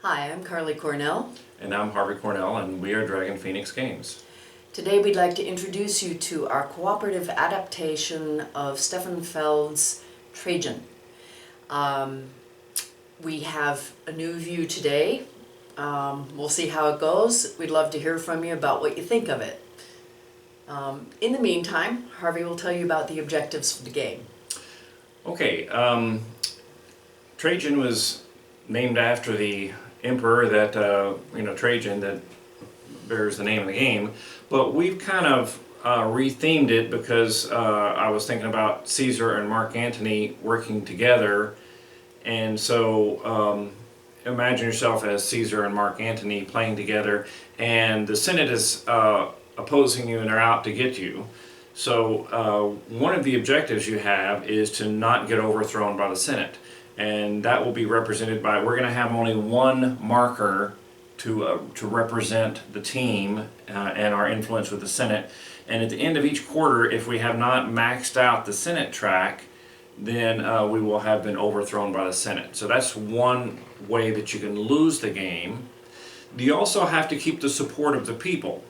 Hi, I'm Carly Cornell. And I'm Harvey Cornell, and we are Dragon Phoenix Games. Today we'd like to introduce you to our cooperative adaptation of Stefan Feld's Trajan. We have a new view today. We'll see how it goes. We'd love to hear from you about what you think of it. In the meantime, Harvey will tell you about the objectives for the game. Okay, Trajan was named after the emperor that, Trajan, that bears the name of the game, but we've kind of rethemed it because I was thinking about Caesar and Marc Antony working together, and so imagine yourself as Caesar and Marc Antony playing together, and the Senate is opposing you and they're out to get you. So one of the objectives you have is to not get overthrown by the Senate, and that will be represented by, we're going to have only one marker to represent the team and our influence with the Senate. And at the end of each quarter, if we have not maxed out the Senate track, then we will have been overthrown by the Senate. So that's one way that you can lose the game. You also have to keep the support of the people.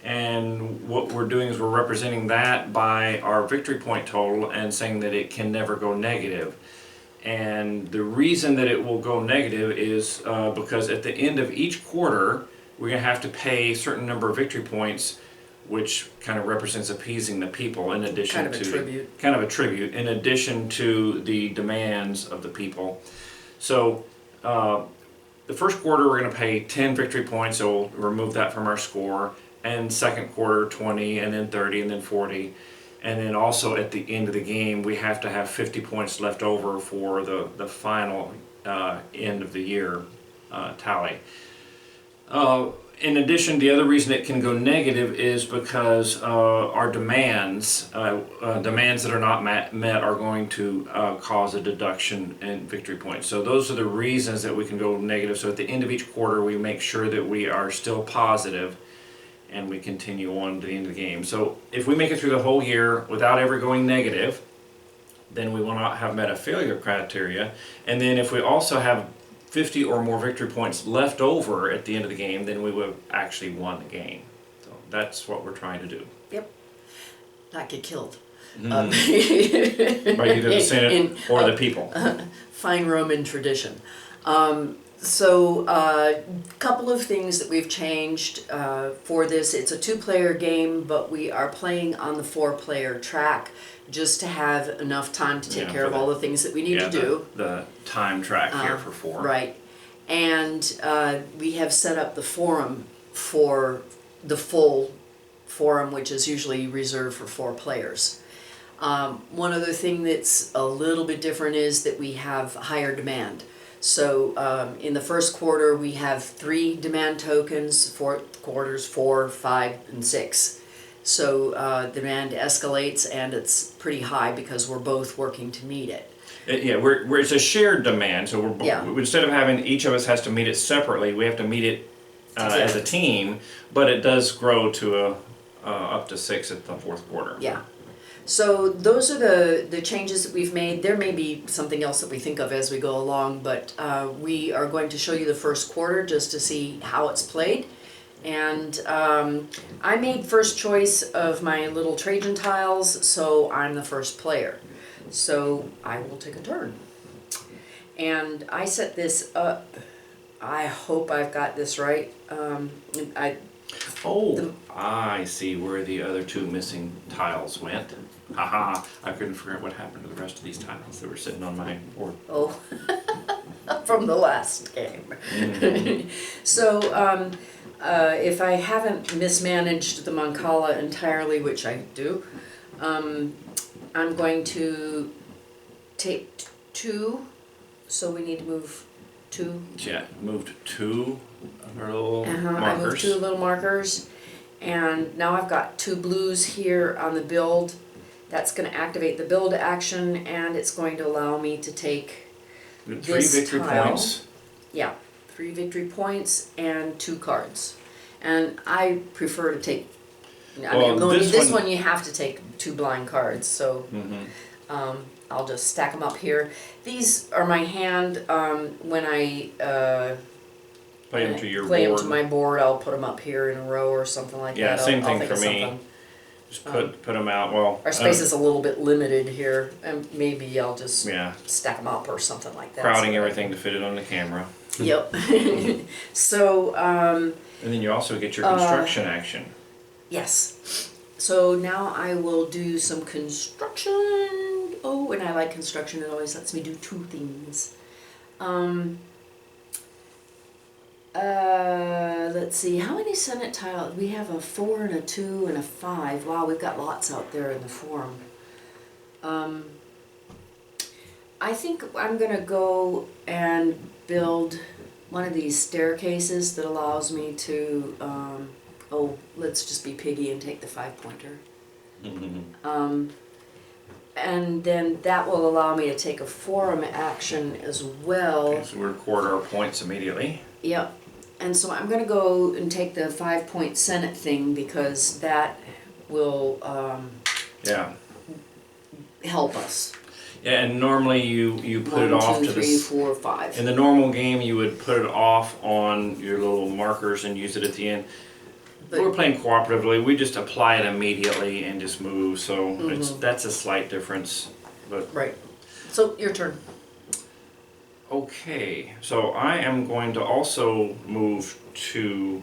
And what we're doing is we're representing that by our victory point total and saying that it can never go negative. And the reason that it will go negative is because at the end of each quarter, we're going to have to pay a certain number of victory points, which kind of represents appeasing the people in addition Kind of a tribute in addition to the demands of the people. So the first quarter we're going to pay 10 victory points, so we'll remove that from our score. And second quarter 20, and then 30, and then 40. And then also at the end of the game, we have to have 50 points left over for the final end of the year tally. In addition, the other reason it can go negative is because our demands that are not met are going to cause a deduction in victory points. So those are the reasons that we can go negative. So at the end of each quarter, we make sure that we are still positive, and we continue on to the end of the game. So if we make it through the whole year without ever going negative, then we will not have met a failure criteria. And then if we also have 50 or more victory points left over at the end of the game, then we would have actually won the game. So that's what we're trying to do. Yep. Not get killed. By either the Senate or the people. Fine Roman tradition. So a couple of things that we've changed for this. It's a 2-player game, but we are playing on the 4-player track just to have enough time to take care of all the things that we need to do. The time track here for 4. Right. And we have set up the forum for the full forum, which is usually reserved for 4 players. One other thing that's a little bit different is that we have higher demand. So in the first quarter we have 3 demand tokens, 4 quarters 4, 5, and 6. So demand escalates, and it's pretty high because we're both working to meet it. It's a shared demand. So instead of having each of us has to meet it separately, we have to meet it as a team. But it does grow to up to 6 at the 4th quarter. Yeah. So those are the changes that we've made. There may be something else that we think of as we go along, but we are going to show you the first quarter just to see how it's played. And I made first choice of my little Trajan tiles, so I'm the first player. So I will take a turn. And I set this up. I hope I've got this right. I see where the other 2 missing tiles went. Haha, I couldn't figure out what happened to the rest of these tiles that were sitting on my board. Oh, from the last game. Mm-hmm. So, if I haven't mismanaged the Mancala entirely, which I do, I'm going to take 2, so we need to move 2. Yeah, moved 2 little markers. I moved 2 little markers, and now I've got 2 blues here on the build. That's going to activate the build action, and it's going to allow me to take 3 victory points. Yeah, 3 victory points and 2 cards. And I prefer to take. This one you have to take 2 blind cards, so I'll just stack them up here. These are my hand when I Play them to your play them board. to my board. I'll put them up here in a row or something like Yeah, that. same I'll thing think for of me. something. Just put them out. Well, Our space is a little bit limited here, and maybe I'll just yeah, stack them up or something like that. crowding so everything to fit it on the camera. Yep. So, And then you also get your construction action. yes. So now I will do some construction. Oh, and I like construction. It always lets me do two things. Let's see. How many Senate tiles? We have a 4 and a 2 and a 5. Wow, we've got lots out there in the forum. I think I'm gonna go and build one of these staircases that allows me to, let's just be piggy and take the 5-pointer. And then that will allow me to take a forum action as well. Okay, so we record our points immediately. Yep. And so I'm gonna go and take the 5-point Senate thing because that will Yeah. help us. Yeah, and normally you put it 1, off 2, to 3, the 4, 5. in the normal game you would put it off on your little markers and use it at the end. But We're playing cooperatively. We just apply it immediately and just move. So that's a slight difference. But right. So your turn. okay, so I am going to also move 2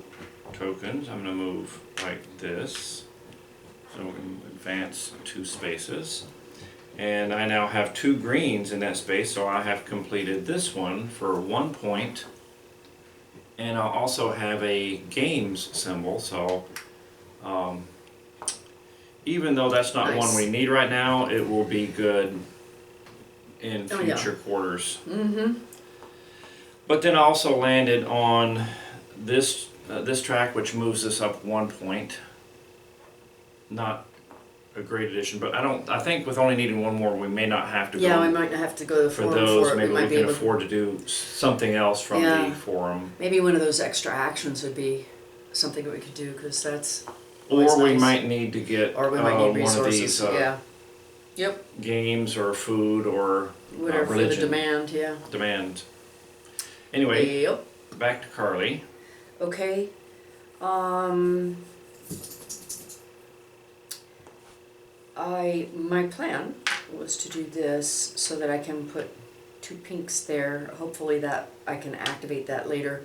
tokens. I'm going to move like this. So we can advance 2 spaces. And I now have 2 greens in that space, so I have completed this one for 1 point. And I'll also have a games symbol, so even though that's not one we need right now, it will be good in future quarters. But then I also landed on this track, which moves us up 1 point. Not a great addition, but I think with only needing 1 more, we may not have to Yeah, go we might not have to go to the for forum those. for it. Maybe We might we be can able. afford to do something else from Yeah. the forum. Maybe one of those extra actions would be something that we could do because that's. Or always we nice. might need to get Or we might need one of resources. these Yeah. Yep. games or food or Whatever for the religion demand. Yeah. demand. Anyway, Yep. back to Carly. Okay. My plan was to do this so that I can put 2 pinks there. Hopefully that I can activate that later.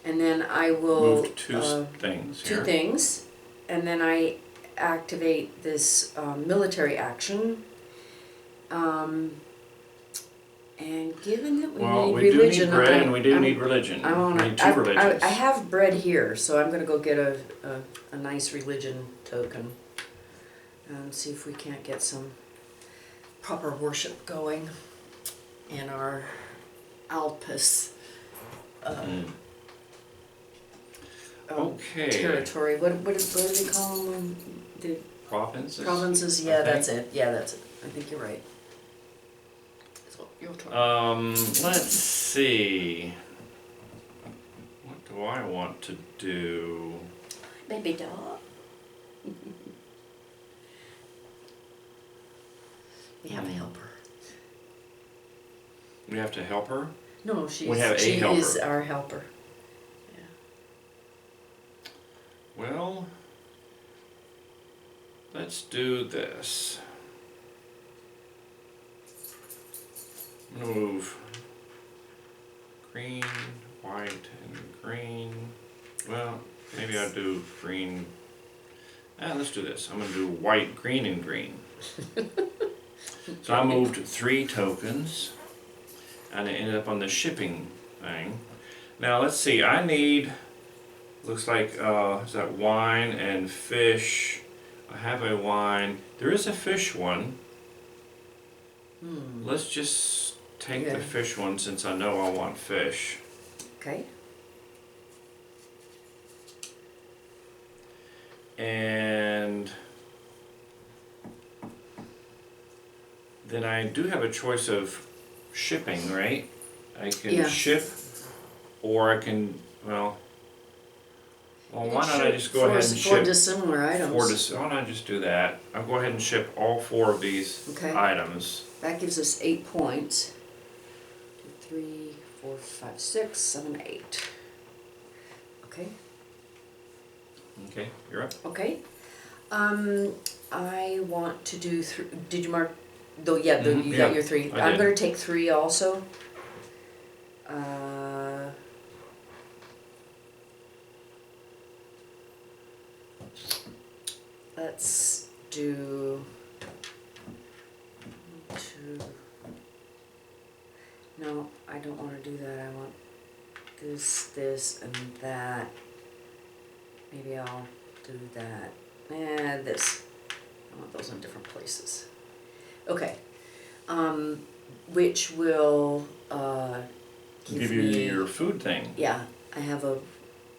And then I will Move 2 things here. 2 things, and then I activate this military action. And given that we Well, need we religion, do need bread and we do need religion. I wanna, we need 2 religions. I have bread here, so I'm gonna go get a nice religion token and see if we can't get some proper worship going in our Alpes Okay. territory. What do they call them? The Provinces? provinces? Yeah, that's it. Yeah, that's it. I think you're right. So, your turn. Let's see. What do I want to do? Baby dog. We have a helper. We have to help her? No, We have a she helper. is our helper. Well, let's do this. I'm gonna move green, white, and green. Well, maybe I'll do green. Let's do this. I'm gonna do white, green, and green. So I moved 3 tokens, and I ended up on the shipping thing. Now let's see. I need. Looks like is that wine and fish. I have a wine. There is a fish one. Let's just take the fish one since I know I want fish. Okay. And then I do have a choice of shipping, right? I can ship, or I can, well, why don't I just go ahead and ship 4 dissimilar items. why don't I just do that? I'll go ahead and ship all 4 of these items. That gives us 8 points. 2, 3, 4, 5, 6, 7, 8. Okay. Okay, you're up. Okay. I want to do did you mark, though, yeah, you got your 3. I I'm did. gonna take 3 also. Let's do 2. No, I don't wanna do that. I want this, and that. Maybe I'll do that. This. I want those in different places. Okay. Which will Give you me, your food thing. yeah, I have a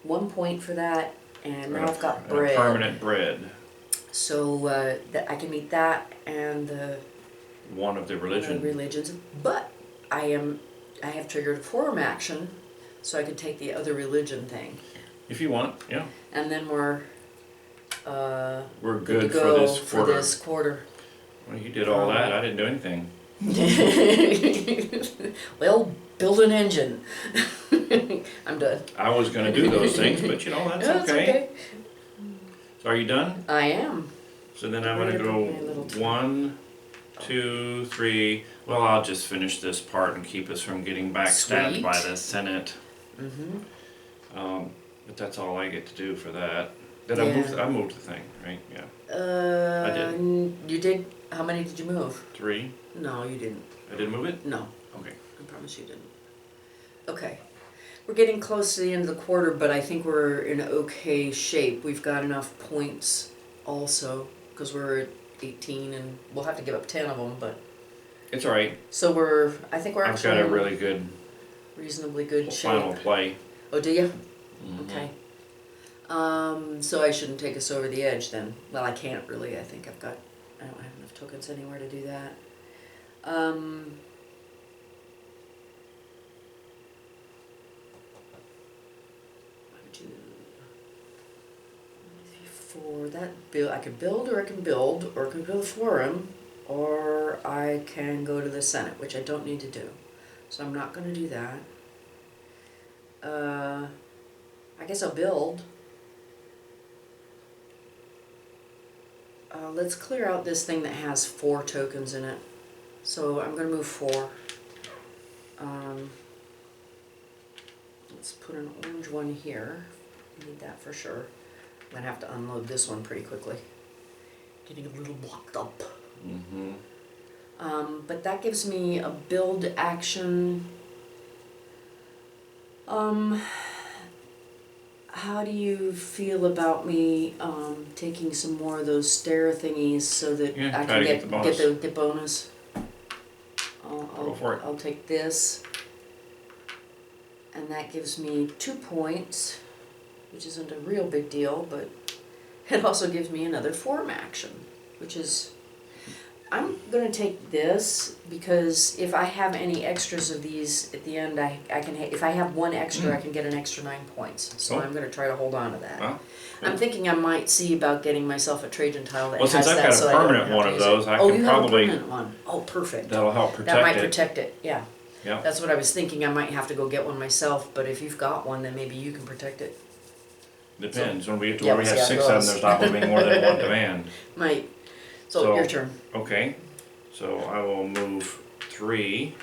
1 point for that, and now I've got And bread. a permanent bread. So that I can eat that and the One of the religion. religions, but I have triggered a forum action, so I could take the other religion thing, If you want, yeah. and then we're good to for go this for quarter. this quarter. Well, you did all that. I didn't do anything. Well, build an engine. I'm done. I was going to do those things, but you know, that's No, it's okay. So are you done? I am. So then I'm going to go 1, 2, 3. Well, I'll just finish this part and keep us from getting backstabbed Sweet. by the Senate. Mm-hmm. But that's all I get to do for that. Did Yeah. I moved the thing, right? Yeah. I did. You did? How many did you move? 3. No, you didn't. I did move it? No, Okay. I promise you didn't. Okay. We're getting close to the end of the quarter, but I think we're in okay shape. We've got enough points also, because we're at 18, and we'll have to give up 10 of them, but... It's all right. So I think we're I've actually got a in really good reasonably good shape. final play. Oh, do you? Mhm. Okay. So I shouldn't take us over the edge then. Well, I can't really. I think I don't have enough tokens anywhere to do that. 4. That build, I could build, or I can build, or I can build a forum, or I can go to the Senate, which I don't need to do. So I'm not going to do that. I guess I'll build. Let's clear out this thing that has 4 tokens in it. So I'm going to move 4. Let's put an orange one here. Need that for sure. I'm going to have to unload this one pretty quickly. Getting a little blocked up. Mm-hmm. But that gives me a build action. How do you feel about me taking some more of those stair thingies so that Yeah, I try can to get the bonus. get bonus? Go for it. I'll take this, and that gives me 2 points, which isn't a real big deal, but it also gives me another forum action, which is... I'm going to take this because if I have any extras of these at the end, I can. If I have 1 extra, I can get an extra 9 points. So Oh. I'm going to try to hold on to that. Well, I'm thinking I might see about getting myself a Trajan tile that well, has since I've that, got a so I don't permanent have one to of use those, it. I Oh, can you have a probably- permanent one. Oh, perfect. that'll help protect That might it. protect it. Yeah. Yeah. That's what I was thinking. I might have to go get one myself. But if you've got one, then maybe you can protect it. Depends. When we get to Yeah, where we we'll have see how 6 it of them, goes. there's not going to be more than 1 demand. Might. So So- your turn. Okay. So I will move 3,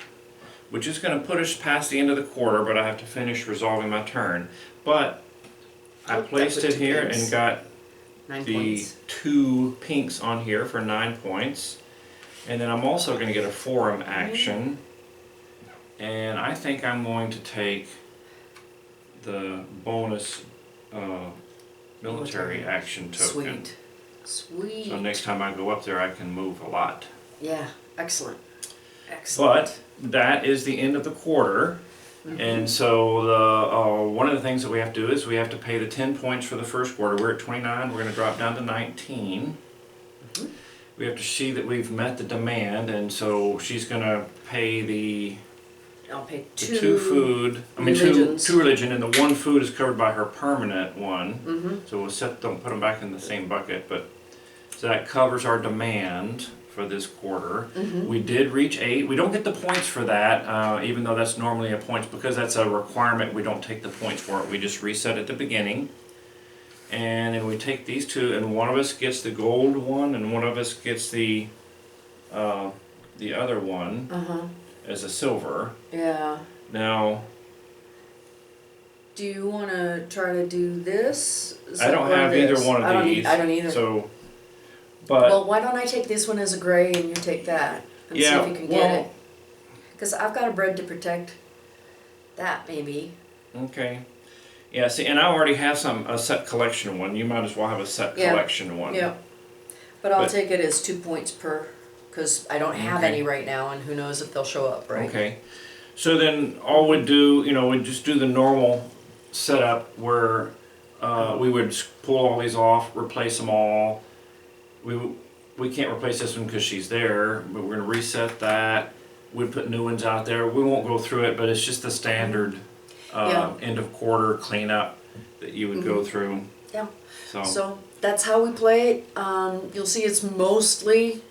which is going to put us past the end of the quarter, but I have to finish resolving my turn. But I Oh, that placed put it 2 here pinks. and got 9 the points. 2 pinks on here for 9 points. And then I'm also going to get a forum action. And I think I'm going to take the bonus military action token. Sweet. Sweet. So next time I go up there, I can move a lot. Yeah, excellent. Excellent. But that is the end of the quarter. And so the one of the things that we have to do is we have to pay the 10 points for the first quarter. We're at 29. We're going to drop down to 19. We have to see that we've met the demand, and so she's going to pay the I'll pay the 2 food. I mean, religions. two religion, and the 1 food is covered by her permanent one. Mm-hmm. So we'll set them, put them back in the same bucket. But so that covers our demand for this quarter. Mm-hmm. We did reach 8. We don't get the points for that, even though that's normally a points, because that's a requirement. We don't take the points for it. We just reset at the beginning. And then we take these two, and one of us gets the gold one, and one of us gets the other one as a silver. Yeah. Now, do you want to try to do this? I don't have either one of these. I don't either. So, but well, why don't I take this one as a gray and you take that and see if you can get it? Because I've got a bread to protect. That maybe. Okay. Yeah. See, and I already have a set collection one. You might as well have a set collection one. Yeah. But I'll take it as 2 points per, because I don't have any right now, and who knows if they'll show up, right? Okay. So then all we'd do, we'd just do the normal setup where we would pull all these off, replace them all. We can't replace this one because she's there, but we're going to reset that. We'd put new ones out there. We won't go through it, but it's just the standard end of quarter cleanup that you would go through. Yeah. So that's how we play it. You'll see it's mostly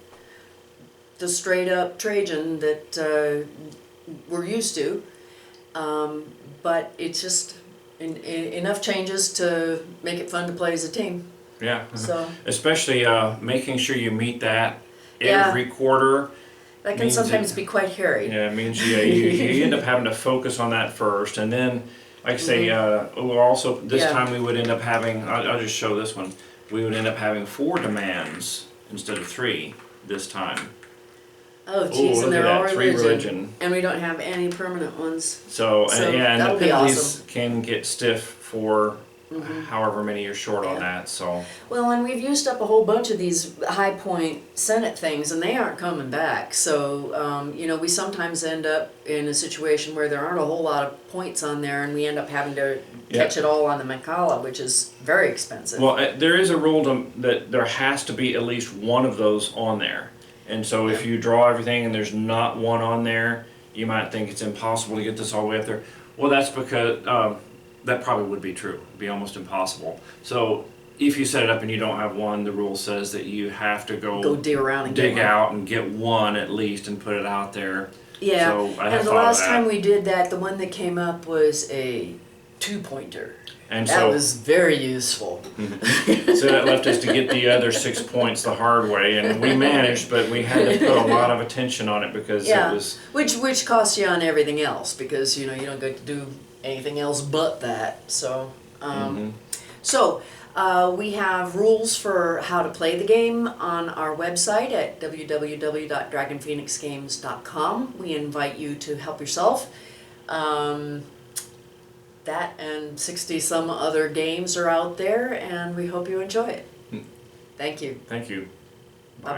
the straight up Trajan that we're used to, but it's just enough changes to make it fun to play as a team. Yeah. So especially making sure you meet that every quarter. That can sometimes be quite hairy. Yeah, it means you end up having to focus on that first, and then, like I say, we'll also this time we would end up having. I'll just show this one. We would end up having 4 demands instead of 3 this time. Oh, geez, and they're all religion. And we don't have any permanent ones. So and the penalties awesome. can get stiff for however many you're short on that. So well, and we've used up a whole bunch of these high point Senate things, and they aren't coming back. So we sometimes end up in a situation where there aren't a whole lot of points on there, and we end up having to catch it all on the Mancala, which is very expensive. Well, there is a rule that there has to be at least one of those on there. And so if you draw everything and there's not one on there, you might think it's impossible to get this all the way up there. Well, that's because that probably would be true. It'd be almost impossible. So if you set it up and you don't have one, the rule says that you have to go dig around and dig out and get one at least and put it out there. Yeah, so and the last time we did that, the one that came up was a 2-pointer. And that was very useful. So that left us to get the other 6 points the hard way, and we managed, but we had to put a lot of attention on it because it was which costs you on everything else, because you don't get to do anything else but that. So we have rules for how to play the game on our website at www.dragonphoenixgames.com. We invite you to help yourself. That and 60 some other games are out there, and we hope you enjoy it. Thank you. Thank you. Bye-bye.